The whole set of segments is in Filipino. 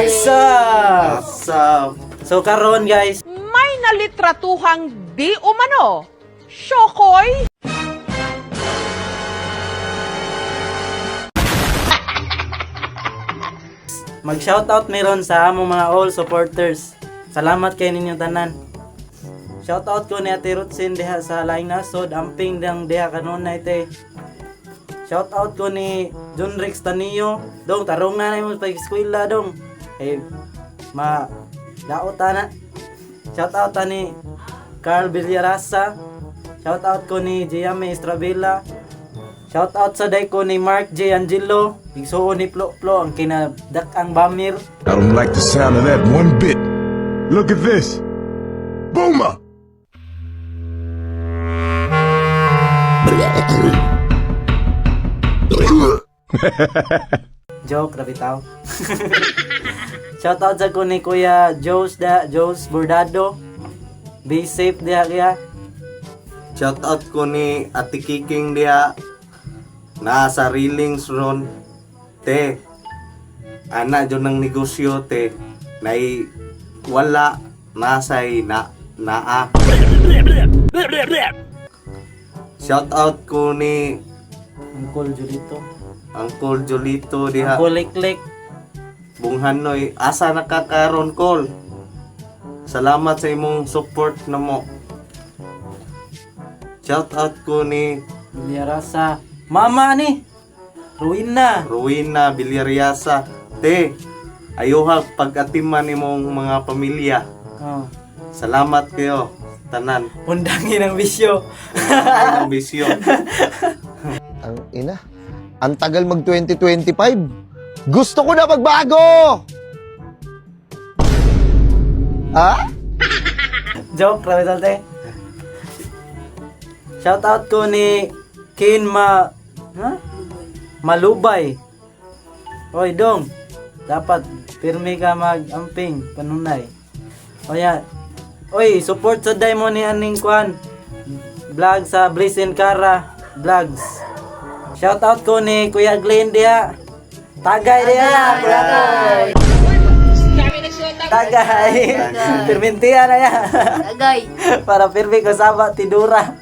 What's up? So karon guys, May nalitratuhang di umano. Syokoy! mag-shoutout meron sa among mga all supporters. Salamat kay ninyong tanan. Shoutout ko ni Ate Rutsin diha sa Laing Nasod, amping dang diha kanunay te. Shoutout ko ni John Rex Tanio, dong tarong na mo sa eskwela dong. Ma daot na. Shoutout ta ni Carl Villarasa. Shoutout ko ni Giame Estrabela. Shoutout sa day ko ni Mark J. Angelo. Igsuon ni Plo Plo ang kinadak-ang Bamir. I don't like the sound of that one bit. Look at this. Booma! Joke, rabi tao. Shoutout sa ko ni Kuya Jose Bordado. Be safe diha kaya. Shoutout ko ni Ate Kiking dia na sa Reelings ron te ana jo ng negosyo te nay wala nasay naa. Shoutout ko ni Uncle Julito. Uncle Jolito diha Uncle Liklik. Bunghanoy asa nakakaron call. Salamat sa imong support namo. Shoutout ko ni Villarasa. Mama ni. Ruina Bilyariasa. Te, ayuha pag-atiman imong mga pamilya. Oh. Salamat kayo, tanan. Undangin ang bisyo. Ay ng bisyo. Ang ina. Ang tagal mag 2025. Gusto ko na magbago! Ha? Joke, rabi talte. Shoutout ko ni Malubay. Oy dong, dapat pirmi ka mag-amping panunay. Oy, support sa Diamond ni aning kwan. Vlog sa Bliss and Cara Vlogs. Shoutout ko ni Kuya Glenn diha. Tagay diha, brother. Tagay. Pirmintiya na ya. Tagay. Para pirmi ko saba tidura.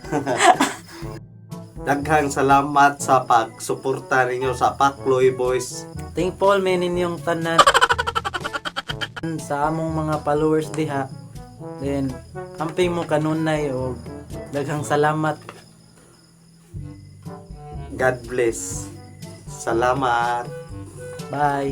Daghang salamat sa pagsuporta ninyo sa Pakloy Boys. Thankful may ninyong tanan sa among mga followers diha. Then, amping mo kanunay o daghang salamat. God bless. Salamat. Bye.